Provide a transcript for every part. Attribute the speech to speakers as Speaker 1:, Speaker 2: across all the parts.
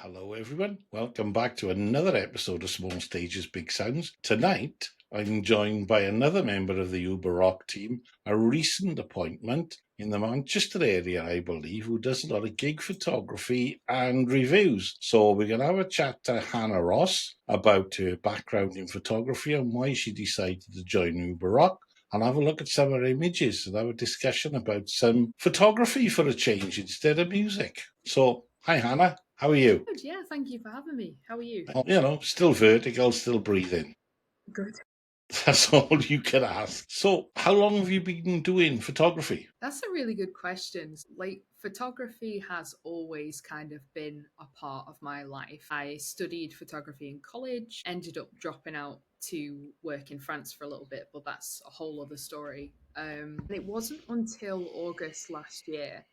Speaker 1: Hello, everyone. Welcome back to another episode of Small Stages, Big Sounds. Tonight, I'm joined by another member of the Uberrock team, a recent appointment in the Manchester area, I believe, who does a lot of gig photography and reviews. So we're going to have a chat to Hannah Ross about her background in photography and why she decided to join Uberrock. And have a look at some of her images and have a discussion about some photography for a change instead of music. So, hi, Hannah. How are you?
Speaker 2: Good, yeah, thank you for having me. How are you?
Speaker 1: Still vertical, still breathing.
Speaker 2: Good.
Speaker 1: That's all you can ask. So, how long have you been doing photography?
Speaker 2: That's a really good question. Like, photography has always kind of been a part of my life. I studied photography in college, ended up dropping out to work in France for a little bit, but that's a whole other story. And it wasn't until August last year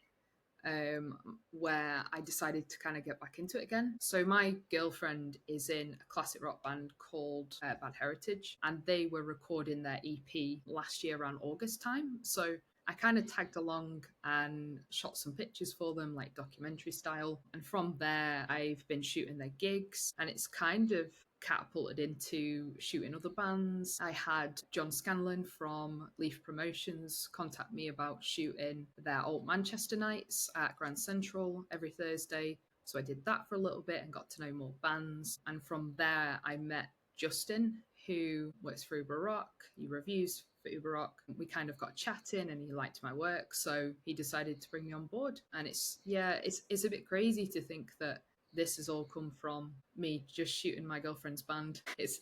Speaker 2: where I decided to kind of get back into it again. So my girlfriend is in a classic rock band called Bad Heritage, and they were recording their EP last year around August time. So I kind of tagged along and shot some pictures for them, like documentary style. And from there, I've been shooting their gigs, and it's kind of catapulted into shooting other bands. I had John Scanlon from Leaf Promotions contact me about shooting their Old Manchester nights at Grand Central every Thursday. So I did that for a little bit and got to know more bands. And from there, I met Justin, who works for Uberrock. He reviews for Uberrock. We kind of got chatting and he liked my work. So he decided to bring me on board. And it's a bit crazy to think that this has all come from me just shooting my girlfriend's band. It's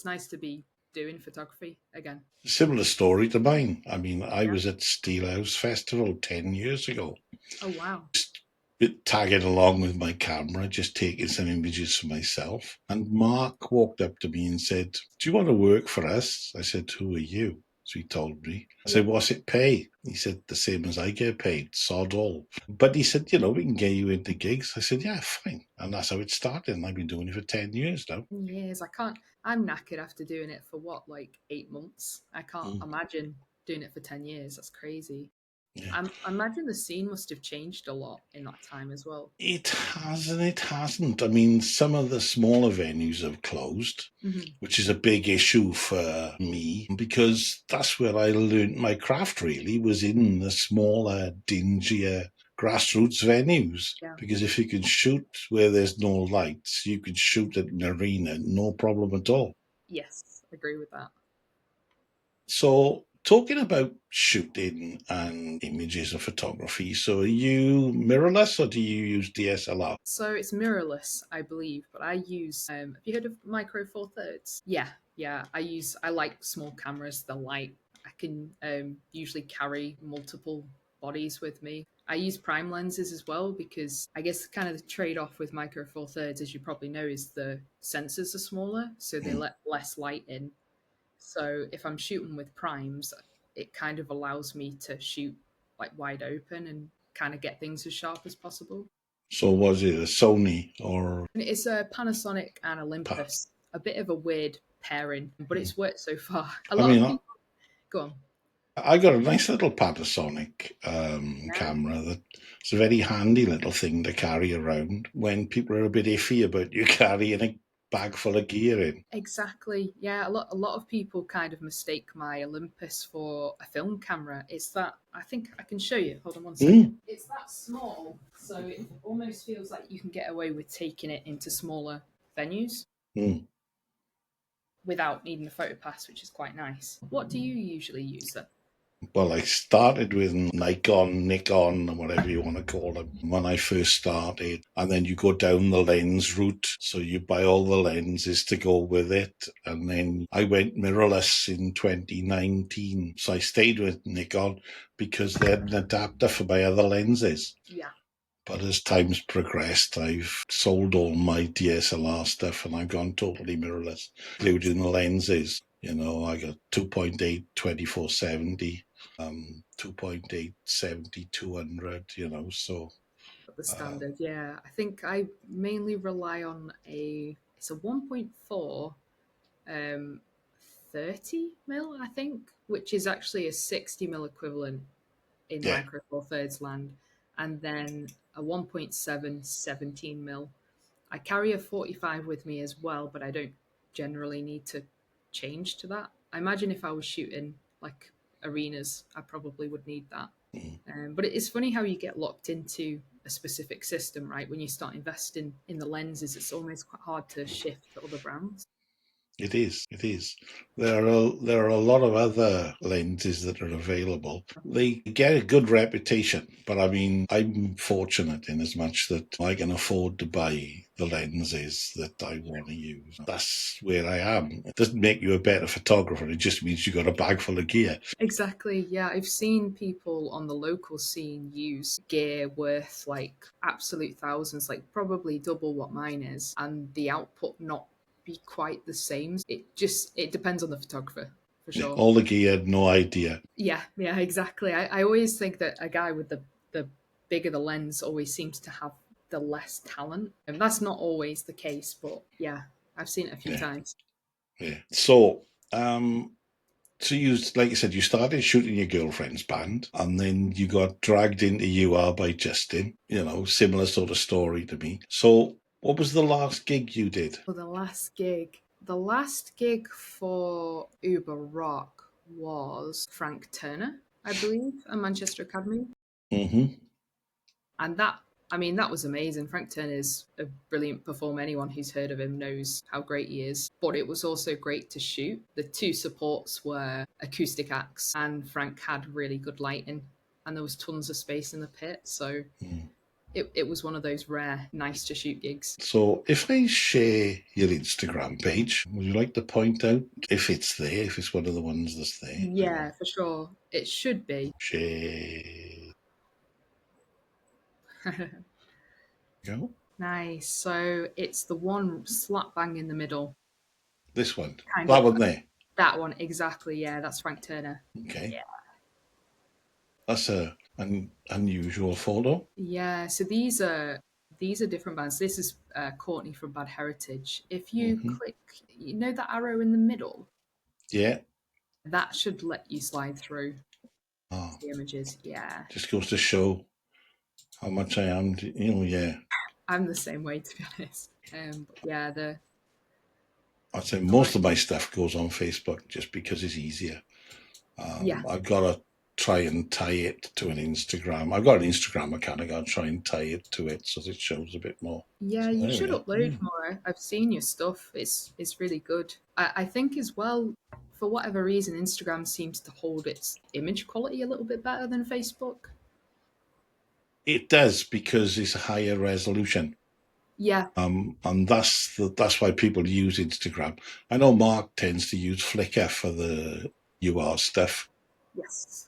Speaker 2: nice to be doing photography again.
Speaker 1: Similar story to mine. I mean, I
Speaker 2: Yeah.
Speaker 1: was at Steelhouse Festival 10 years ago,
Speaker 2: Oh wow.
Speaker 1: just tagging along with my camera, just taking some images for myself. And Mark walked up to me and said, "Do you want to work for us?" I said, "Who are you?" So he told me. I said, "What's it pay?" He said, "The same as I get paid, sod all." But he said, "We can get you into gigs." I said, "Yeah, fine." And that's how it started. And I've been doing it for 10 years now.
Speaker 2: Years. I can't. I'm knackered after doing it for what, like 8 months. I can't
Speaker 1: Mm,
Speaker 2: imagine doing it for 10 years. That's crazy.
Speaker 1: yeah.
Speaker 2: I imagine the scene must have changed a lot in that time as well.
Speaker 1: It has and it hasn't. I mean, some of the smaller venues have closed,
Speaker 2: Hmm.
Speaker 1: which is a big issue for me because that's where I learned my craft really, was in the smaller, dingier grassroots venues.
Speaker 2: Yeah.
Speaker 1: Because if you can shoot where there's no lights, you can shoot at an arena, no problem at all.
Speaker 2: Yes, agree with that.
Speaker 1: So, talking about shooting and images and photography, so are you mirrorless or do you use DSLR?
Speaker 2: So it's mirrorless, I believe, but I use. Have you heard of Micro Four Thirds? Yeah. I like small cameras. They're light. I can usually carry multiple bodies with me. I use prime lenses as well because I guess kind of the trade off with Micro Four Thirds, as you probably know, is the sensors are smaller, so they
Speaker 1: Mm.
Speaker 2: let less light in. So if I'm shooting with primes, it kind of allows me to shoot like wide open and kind of get things as sharp as possible.
Speaker 1: So was it a Sony or
Speaker 2: And it's a Panasonic and
Speaker 1: Pa-
Speaker 2: Olympus. A bit of a weird pairing, but
Speaker 1: mm.
Speaker 2: it's worked so far. A
Speaker 1: I
Speaker 2: lot of
Speaker 1: mean,
Speaker 2: people go on.
Speaker 1: I got a nice little Panasonic
Speaker 2: Yeah,
Speaker 1: camera that it's a very handy little thing to carry around when people are a bit iffy about you carrying a bag full of gear in.
Speaker 2: exactly. Yeah, a lot of people kind of mistake my Olympus for a film camera. It's that I think I can show you. Hold on one second.
Speaker 1: Mm,
Speaker 2: It's that small, so it almost feels like you can get away with taking it into smaller venues
Speaker 1: mm.
Speaker 2: without needing a photo pass, which is quite nice. What do you usually use then?
Speaker 1: Well, I started with Nikon, or whatever you want to call them, when I first started. And then you go down the lens route. So you buy all the lenses to go with it. And then I went mirrorless in 2019. So I stayed with Nikon because they had an adapter for my other lenses.
Speaker 2: Yeah.
Speaker 1: But as time's progressed, I've sold all my DSLR stuff and I've gone totally mirrorless,
Speaker 2: Nice.
Speaker 1: including the lenses. I got 2.8 2470, 2.8 70 200. So
Speaker 2: The
Speaker 1: uh,
Speaker 2: standard, yeah. I think I mainly rely on it's a 1.4 um 30 mil, I think, which is actually a 60 mil equivalent in
Speaker 1: yeah,
Speaker 2: Micro Four Thirds land. and then a 1.7 17mm. I carry a 45 with me as well, but I don't generally need to change to that. I imagine if I was shooting like arenas, I probably would need that.
Speaker 1: Mm.
Speaker 2: But it's funny how you get locked into a specific system, right? When you start investing in the lenses, it's almost quite hard to shift to other brands.
Speaker 1: It is. It is. There are a lot of other lenses that are available. They get a good reputation, but I mean, I'm fortunate in as much that I can afford to buy the lenses that I want to use. That's where I am. It doesn't make you a better photographer. It just means you got a bag full of gear.
Speaker 2: Exactly. Yeah, I've seen people on the local scene use gear worth like absolute thousands, like probably double what mine is, and the output not be quite the same. It depends on the photographer for
Speaker 1: Yeah,
Speaker 2: sure.
Speaker 1: all the gear, no idea.
Speaker 2: Yeah, exactly. I always think that a guy with the bigger the lens always seems to have the less talent. And that's not always the case, but yeah, I've seen it a few
Speaker 1: Yeah,
Speaker 2: times.
Speaker 1: yeah. So you, like you said, you started shooting your girlfriend's band, and then you got dragged into UR by Justin. Similar sort of story to me. So, what was the last gig you did?
Speaker 2: For the last gig for Uberrock was Frank Turner, I believe, at Manchester Academy.
Speaker 1: Mm-hmm.
Speaker 2: And that was amazing. Frank Turner is a brilliant performer. Anyone who's heard of him knows how great he is. But it was also great to shoot. The two supports were acoustic acts, and Frank had really good lighting, and there was tons of space in the pit. So
Speaker 1: Mm.
Speaker 2: it was one of those rare, nice to shoot gigs.
Speaker 1: So, if I share your Instagram page, would you like to point out if it's there, if it's one of the ones that's there?
Speaker 2: Yeah, for sure. It should be.
Speaker 1: Share. Go.
Speaker 2: Nice. So it's the one slap bang in the middle,
Speaker 1: This one.
Speaker 2: kind
Speaker 1: That
Speaker 2: of
Speaker 1: one there.
Speaker 2: that one exactly. Yeah, that's Frank Turner.
Speaker 1: Okay.
Speaker 2: Yeah.
Speaker 1: That's an unusual photo.
Speaker 2: Yeah. So these are different bands. This is Courtney from Bad Heritage. If you
Speaker 1: Mm-hmm.
Speaker 2: click, you know that arrow in the middle,
Speaker 1: Yeah.
Speaker 2: that should let you slide through
Speaker 1: Oh,
Speaker 2: the images. Yeah,
Speaker 1: just goes to show how much I am. Yeah.
Speaker 2: I'm the same way to be honest. But yeah,
Speaker 1: I'd say
Speaker 2: the
Speaker 1: most
Speaker 2: light.
Speaker 1: of my stuff goes on Facebook just because it's easier.
Speaker 2: Yeah,
Speaker 1: I've got to try and tie it to an Instagram. I've got an Instagram account. I got to try and tie it to it so that it shows a bit more.
Speaker 2: yeah,
Speaker 1: So
Speaker 2: you
Speaker 1: there we
Speaker 2: should
Speaker 1: are.
Speaker 2: upload more. I've seen your stuff. It's really good. I think as well, for whatever reason, Instagram seems to hold its image quality a little bit better than Facebook.
Speaker 1: It does because it's a higher resolution.
Speaker 2: Yeah,
Speaker 1: And that's why people use Instagram. I know Mark tends to use Flickr for the UR stuff.
Speaker 2: yes.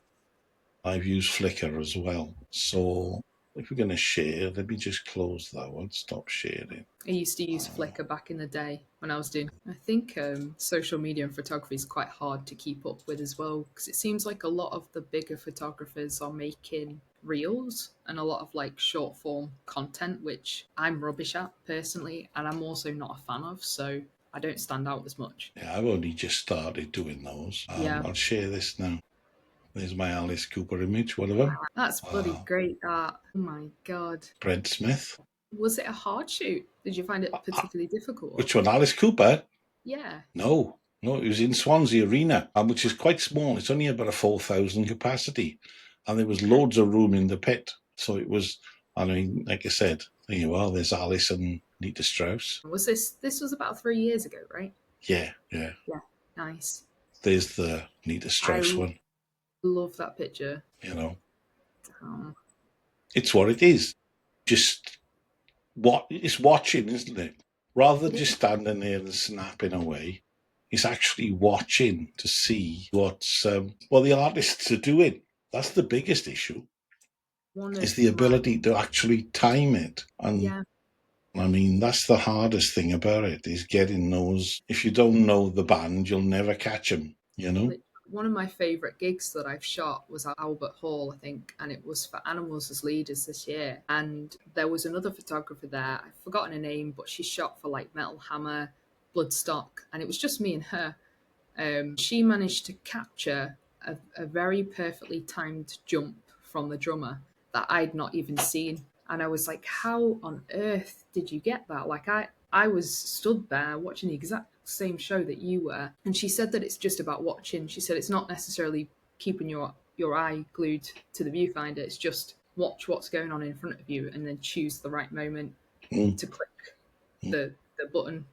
Speaker 1: I've used Flickr as well. So if we're going to share, let me just close that one. Stop sharing.
Speaker 2: I used to use Flickr back in the day when I was doing. I think social media and photography is quite hard to keep up with as well because it seems like a lot of the bigger photographers are making reels and a lot of like short form content, which I'm rubbish at personally, and I'm also not a fan of. So I don't stand out as much.
Speaker 1: Yeah, I've only just started doing those.
Speaker 2: Yeah,
Speaker 1: I'll share this now. There's my Alice Cooper image, one of them.
Speaker 2: that's bloody
Speaker 1: Uh,
Speaker 2: great. That. Oh my god.
Speaker 1: Brent Smith.
Speaker 2: Was it a hard shoot? Did you find it
Speaker 1: Uh,
Speaker 2: particularly difficult?
Speaker 1: which one? Alice Cooper?
Speaker 2: Yeah.
Speaker 1: No, no, it was in Swansea Arena, which is quite small. It's only about a 4,000 capacity, and there was loads of room in the pit. So it was. I mean, like I said, there you are. There's Alice and Nita Strauss.
Speaker 2: Was this was about 3 years ago, right?
Speaker 1: Yeah, yeah.
Speaker 2: Yeah. Nice.
Speaker 1: There's the Nita
Speaker 2: I
Speaker 1: Strauss one.
Speaker 2: love that picture.
Speaker 1: You know,
Speaker 2: Um,
Speaker 1: it's what it is. Just what it's watching, isn't it? Rather than
Speaker 2: it
Speaker 1: just
Speaker 2: is
Speaker 1: standing there and snapping away, it's actually watching to see what the artists are doing. That's the biggest issue.
Speaker 2: one
Speaker 1: Is
Speaker 2: of
Speaker 1: the
Speaker 2: my
Speaker 1: ability to actually time it. And
Speaker 2: yeah.
Speaker 1: I mean, that's the hardest thing about it is getting those. If you don't know the band, you'll never catch them, you know?
Speaker 2: One of my favourite gigs that I've shot was at Albert Hall, I think, and it was for Animals as Leaders this year. And there was another photographer there. I've forgotten her name, but she shot for like Metal Hammer, Bloodstock, and it was just me and her. She managed to capture a very perfectly timed jump from the drummer that I'd not even seen. And I was like, how on earth did you get that? Like, I was stood there watching the exact same show that you were. And she said that it's just about watching. She said it's not necessarily keeping your eye glued to the viewfinder. It's just watch what's going on in front of you and then choose the right moment to click the button.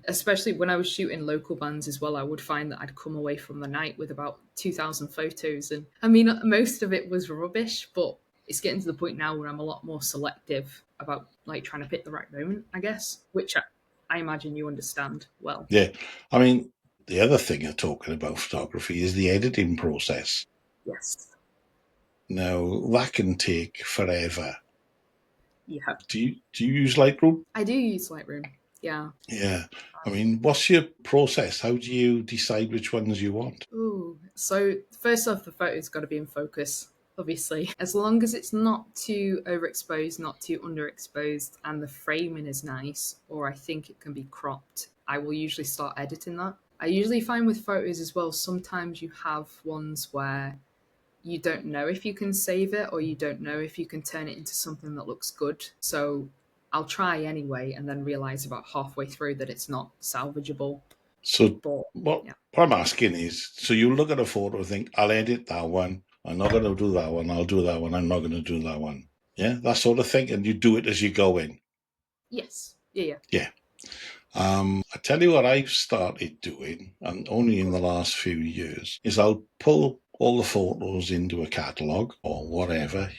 Speaker 2: Especially when I was shooting local bands as well, I would find that I'd come away from the night with about 2,000 photos. And I mean, most of it was rubbish, but it's getting to the point now where I'm a lot more selective about like trying to pick the right moment, I guess, which I imagine you understand well.
Speaker 1: Yeah. I mean, the other thing you're talking about photography is the editing process.
Speaker 2: Yes.
Speaker 1: Now, that can take forever.
Speaker 2: Yeah.
Speaker 1: Do you use Lightroom?
Speaker 2: I do use Lightroom. Yeah.
Speaker 1: Yeah. I mean, what's your process? How do you decide which ones you want?
Speaker 2: Ooh. So first off, the photo's got to be in focus, obviously. As long as it's not too overexposed, not too underexposed, and the framing is nice, or I think it can be cropped, I will usually start editing that. I usually find with photos as well, sometimes you have ones where you don't know if you can save it or you don't know if you can turn it into something that looks good. So I'll try anyway and then realize about halfway through that it's not salvageable.
Speaker 1: So,
Speaker 2: But
Speaker 1: what,
Speaker 2: yeah.
Speaker 1: what I'm asking is, so you look at a photo and think, I'll edit that one. I'm not going to do that one. I'll do that one. I'm not going to do that one. Yeah, that sort of thing. And you do it as you go in.
Speaker 2: Yes. Yeah.
Speaker 1: Yeah. I tell you what I've started doing, and only in the last few years, is I'll pull all the photos into a catalogue or whatever,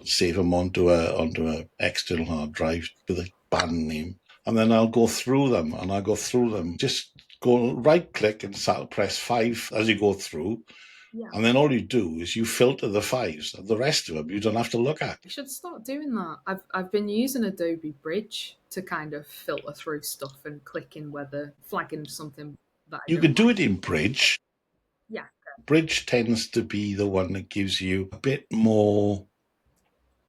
Speaker 1: save them onto a external hard drive with a band name, and then I'll go through them, and I'll go through them. Just go right click and press 5 as you go through,
Speaker 2: Yeah.
Speaker 1: and then all you do is you filter the 5s, and the rest of them you don't have to look at.
Speaker 2: I should start doing that. I've been using Adobe Bridge to kind of filter through stuff and clicking whether flagging something that I
Speaker 1: You
Speaker 2: don't
Speaker 1: can do
Speaker 2: like.
Speaker 1: it in Bridge.
Speaker 2: Yeah.
Speaker 1: Bridge tends to be the one that gives you a bit more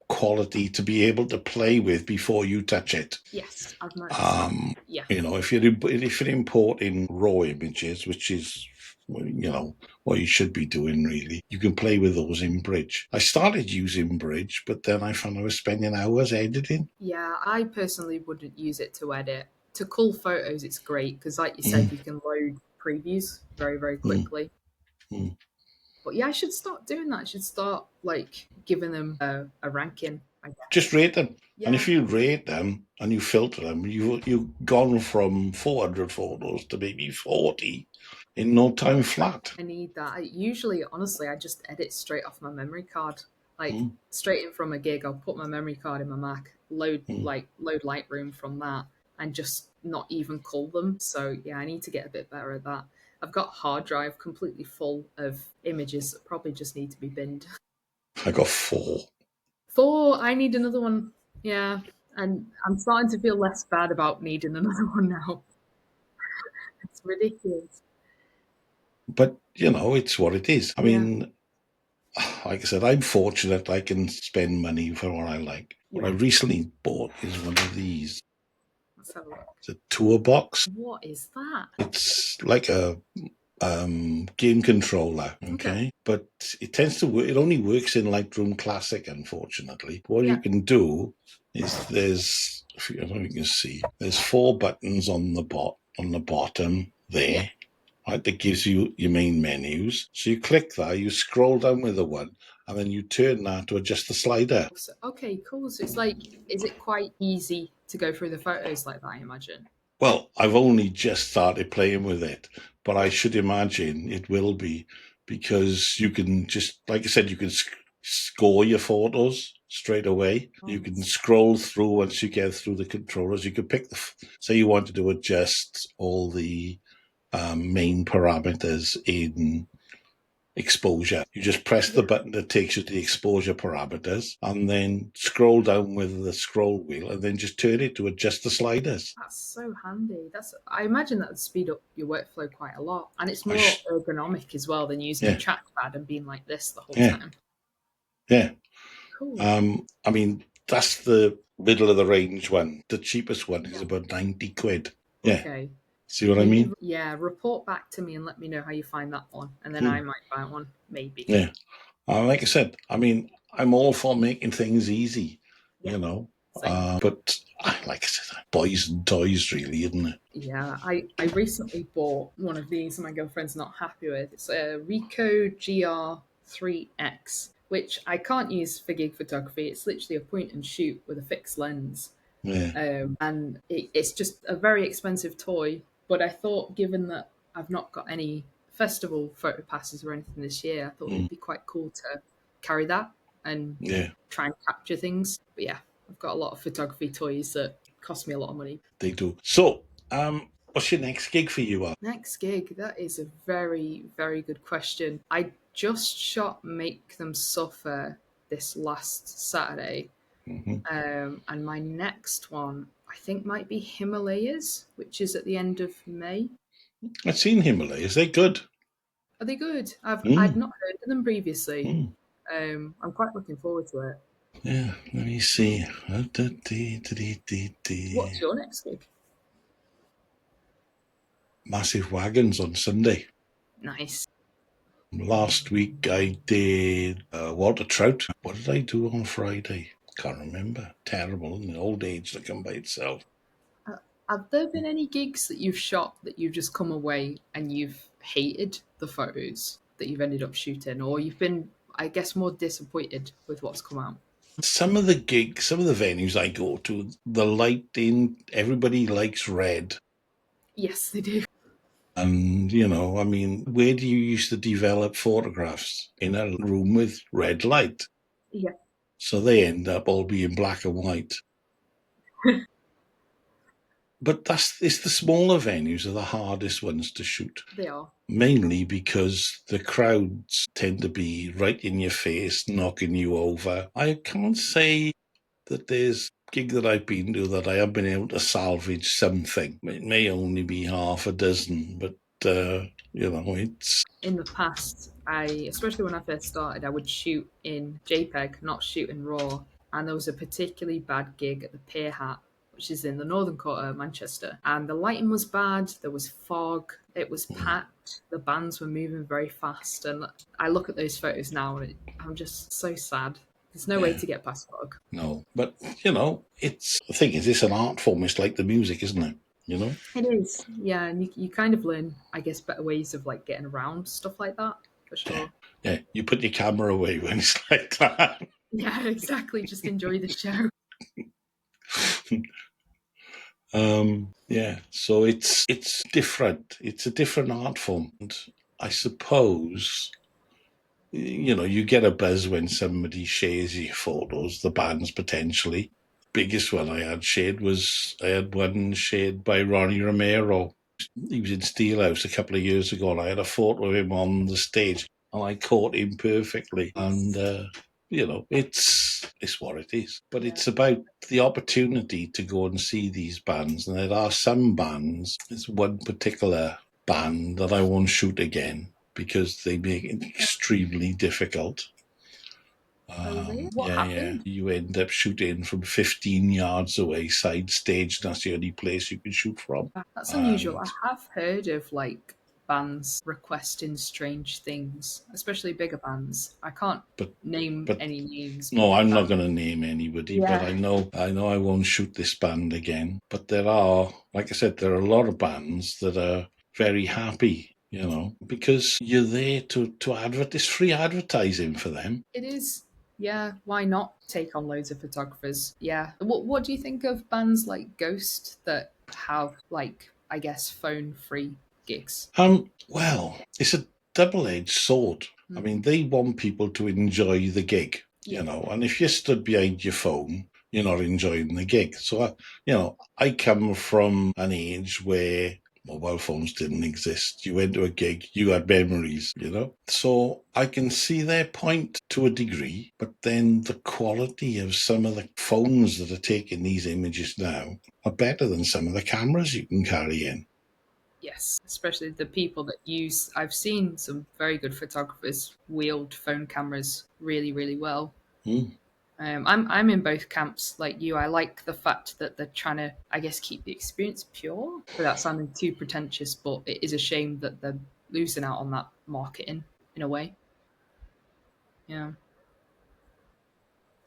Speaker 1: quality to be able to play with before you touch it.
Speaker 2: Yes, I've noticed that. Yeah.
Speaker 1: If you're importing raw images, which is what you should be doing really, you can play with those in Bridge. I started using Bridge, but then I found I was spending hours editing.
Speaker 2: Yeah, I personally wouldn't use it to edit. To cull photos, it's great because, like you said, you can load previews very, very
Speaker 1: Mm,
Speaker 2: quickly.
Speaker 1: mm.
Speaker 2: But yeah, I should start doing that. I should start like giving them a ranking, I
Speaker 1: Just
Speaker 2: guess.
Speaker 1: rate them. And
Speaker 2: Yeah,
Speaker 1: if you rate them and you filter them, you've gone from 400 photos to maybe 40 in no time flat.
Speaker 2: I need that. Usually, honestly, I just edit straight off my memory card. Like
Speaker 1: Mm,
Speaker 2: straight in from a gig, I'll put my memory card in my Mac, load
Speaker 1: mm.
Speaker 2: load Lightroom from that, and just not even cull them. So yeah, I need to get a bit better at that. I've got a hard drive completely full of images that probably just need to be binned.
Speaker 1: I got 4.
Speaker 2: Four, I need another one. Yeah, and I'm starting to feel less bad about needing another one now. It's ridiculous.
Speaker 1: But, it's what it is. I
Speaker 2: Yeah,
Speaker 1: mean, like I said, I'm fortunate I can spend money for what I like. What I
Speaker 2: yeah.
Speaker 1: recently bought is one of these.
Speaker 2: Let's have a look.
Speaker 1: It's a tour box.
Speaker 2: What is that?
Speaker 1: It's like a game controller,
Speaker 2: Okay.
Speaker 1: okay? But it tends to work, it only works in Lightroom Classic, unfortunately. What you
Speaker 2: Yeah.
Speaker 1: can do is I don't know if you can see, there's 4 buttons on the bottom
Speaker 2: Yeah.
Speaker 1: there, right? That gives you your main menus. So you click that, you scroll down with the one, and then you turn that to adjust the slider.
Speaker 2: So, okay, cool. So it's like, is it quite easy to go through the photos like that, I imagine?
Speaker 1: Well, I've only just started playing with it, but I
Speaker 2: Yeah.
Speaker 1: should imagine it will be because you can just, like I said, you can score your photos straight away. You can
Speaker 2: Nice.
Speaker 1: scroll through once you get through the controllers. You can pick say you wanted to adjust all the main parameters in exposure. You just press the
Speaker 2: Yeah.
Speaker 1: button that takes you to the exposure parameters and then scroll down with the scroll wheel and then just turn it to adjust the sliders.
Speaker 2: That's so handy. I imagine that would speed up your workflow quite a lot. And it's
Speaker 1: I
Speaker 2: more ergonomic as well than using a
Speaker 1: yeah,
Speaker 2: trackpad and being like this the whole
Speaker 1: yeah,
Speaker 2: time.
Speaker 1: yeah.
Speaker 2: Cool.
Speaker 1: I mean, that's the middle of the range one. The cheapest one is
Speaker 2: Yeah.
Speaker 1: about 90 quid. Yeah.
Speaker 2: Okay.
Speaker 1: See what I
Speaker 2: Maybe,
Speaker 1: mean?
Speaker 2: yeah, report back to me and let me know how you find that one. And then
Speaker 1: Hmm.
Speaker 2: I might buy one. Maybe.
Speaker 1: Yeah. Like I said, I mean, I'm all for making things easy,
Speaker 2: Yeah,
Speaker 1: you know.
Speaker 2: same.
Speaker 1: But like I said, boys and toys, really, isn't it?
Speaker 2: Yeah, I recently bought one of these and my girlfriend's not happy with. It's a Ricoh GR3X, which I can't use for gig photography. It's literally a point and shoot with a fixed lens.
Speaker 1: Yeah.
Speaker 2: And it's just a very expensive toy. But I thought, given that I've not got any festival photo passes or anything this year, I thought
Speaker 1: Mm,
Speaker 2: it'd be quite cool to carry that and
Speaker 1: yeah,
Speaker 2: try and capture things. But yeah, I've got a lot of photography toys that cost me a lot of money.
Speaker 1: they do. So, what's your next gig for you?
Speaker 2: Next gig, that is a very, very good question. I just shot Make Them Suffer this last Saturday.
Speaker 1: Mm-hmm.
Speaker 2: And my next one, I think, might be Himalayas, which is at the end of May.
Speaker 1: I've seen Himalayas. They're good.
Speaker 2: Are they good? I'd
Speaker 1: Mm,
Speaker 2: not heard of them previously.
Speaker 1: mm.
Speaker 2: I'm quite looking forward to it.
Speaker 1: Yeah, let me see.
Speaker 2: What's your next gig?
Speaker 1: Massive Wagons on Sunday.
Speaker 2: Nice.
Speaker 1: Last week I did Walter Trout. What did I do on Friday? Can't remember. Terrible, isn't it? Old age to come by itself.
Speaker 2: Uh, have there been any gigs that you've shot that you've just come away and you've hated the photos that you've ended up shooting, or you've been, I guess, more disappointed with what's come out?
Speaker 1: Some of the gigs, some of the venues I go to, the lighting, everybody likes red.
Speaker 2: Yes, they do.
Speaker 1: And, you know, I mean, where do you used to develop photographs? In a room with red light.
Speaker 2: Yeah,
Speaker 1: So they end up all being black and white. But it's the smaller venues are the hardest ones to shoot.
Speaker 2: they are.
Speaker 1: Mainly because the crowds tend to be right in your face, knocking you over. I can't say that there's a gig that I've been to that I have been able to salvage something. It may only be half a dozen, but you know, it's
Speaker 2: In the past, especially when I first started, I would shoot in JPEG, not shoot in RAW. And there was a particularly bad gig at the Pier Hat, which is in the northern quarter of Manchester. And the lighting was bad, there was fog, it was packed, the bands were moving very fast. And I look at those photos now and I'm just so sad. There's no way
Speaker 1: yeah,
Speaker 2: to get past fog.
Speaker 1: no. But you know, it's the thing is, it's an art form. It's like the music, isn't it? You know.
Speaker 2: It is, yeah, and you kind of learn, I guess, better ways of like getting around stuff like that, for
Speaker 1: Yeah,
Speaker 2: sure.
Speaker 1: yeah. You put your camera away when it's like that.
Speaker 2: Yeah, exactly. Just enjoy the show.
Speaker 1: Yeah, so it's different. It's a different art form. And I suppose you know you get a buzz when somebody shares your photos. The bands potentially. Biggest one I had shared was I had one shared by Ronnie Romero. He was in Steelhouse a couple of years ago, and I had a photo of him on the stage, and I caught him perfectly. And you know, it's what it is. But
Speaker 2: Yeah.
Speaker 1: it's about the opportunity to go and see these bands, and there are some bands. There's one particular band that I won't shoot again because they make it extremely difficult.
Speaker 2: Oh, really? What
Speaker 1: Yeah, yeah.
Speaker 2: happened?
Speaker 1: You end up shooting from 15 yards away, side stage, and that's the only place you can shoot from.
Speaker 2: That's unusual.
Speaker 1: And
Speaker 2: I have heard of like bands requesting strange things, especially bigger bands. I can't
Speaker 1: but
Speaker 2: name
Speaker 1: but
Speaker 2: any names,
Speaker 1: no,
Speaker 2: but
Speaker 1: I'm not going to name anybody. But
Speaker 2: yeah,
Speaker 1: I know I won't shoot this band again. But there are, like I said, there are a lot of bands that are very happy. You know, because you're there to advert. It's free advertising for them.
Speaker 2: it is. Yeah, why not take on loads of photographers? Yeah. What do you think of bands like Ghost that have like I guess phone free gigs?
Speaker 1: Well, it's a double-edged sword. I
Speaker 2: Mm.
Speaker 1: mean, they want people to enjoy the gig,
Speaker 2: Yeah,
Speaker 1: you know, and if you're stood behind your phone, you're not enjoying the gig. So, you know, I come from an age where mobile phones didn't exist. You went to a gig, you had memories, you know. So I can see their point to a degree, but then the quality of some of the phones that are taking these images now are better than some of the cameras you can carry in.
Speaker 2: yes, especially the people that use. I've seen some very good photographers wield phone cameras really, really well.
Speaker 1: Mm.
Speaker 2: I'm in both camps like you. I like the fact that they're trying to, I guess, keep the experience pure without sounding too pretentious. But it is a shame that they're losing out on that marketing in a way. Yeah.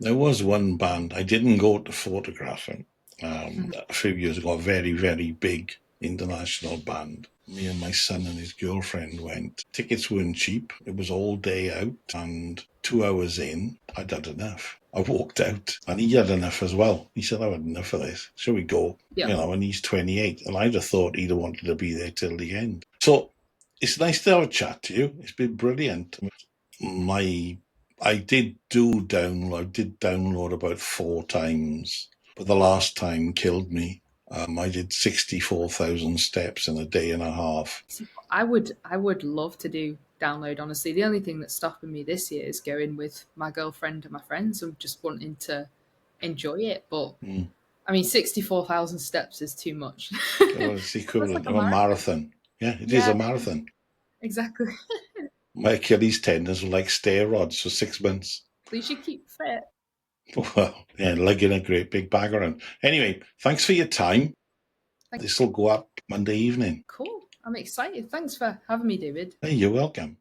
Speaker 1: There was one band, I didn't go to photographing, a few years ago, a very, very big international band. Me and my son and his girlfriend went. Tickets weren't cheap. It was all day out, and 2 hours in, I'd had enough. I walked out, and he had enough as well. He said, I've had enough of this. Shall we go?
Speaker 2: Yeah.
Speaker 1: And he's 28, and I'd have thought he'd have wanted to be there till the end. So it's nice to have a chat to you. It's been brilliant. I did download about 4 times, but the last time killed me. I did 64,000 steps in a day and a half.
Speaker 2: I would love to do download, honestly. The only thing that's stopping me this year is going with my girlfriend and my friends. I'm just wanting to enjoy it. But I mean, 64,000 steps is too much.
Speaker 1: Well, it's the equivalent of a marathon. Yeah, it is a marathon.
Speaker 2: Exactly.
Speaker 1: My Achilles tendons were like stair rods for 6 months.
Speaker 2: At least you keep fit.
Speaker 1: Well, yeah, lugging a great big bag around. Anyway, thanks for your time. This will go up Monday evening.
Speaker 2: Cool. I'm excited. Thanks for having me, David.
Speaker 1: Hey, you're welcome.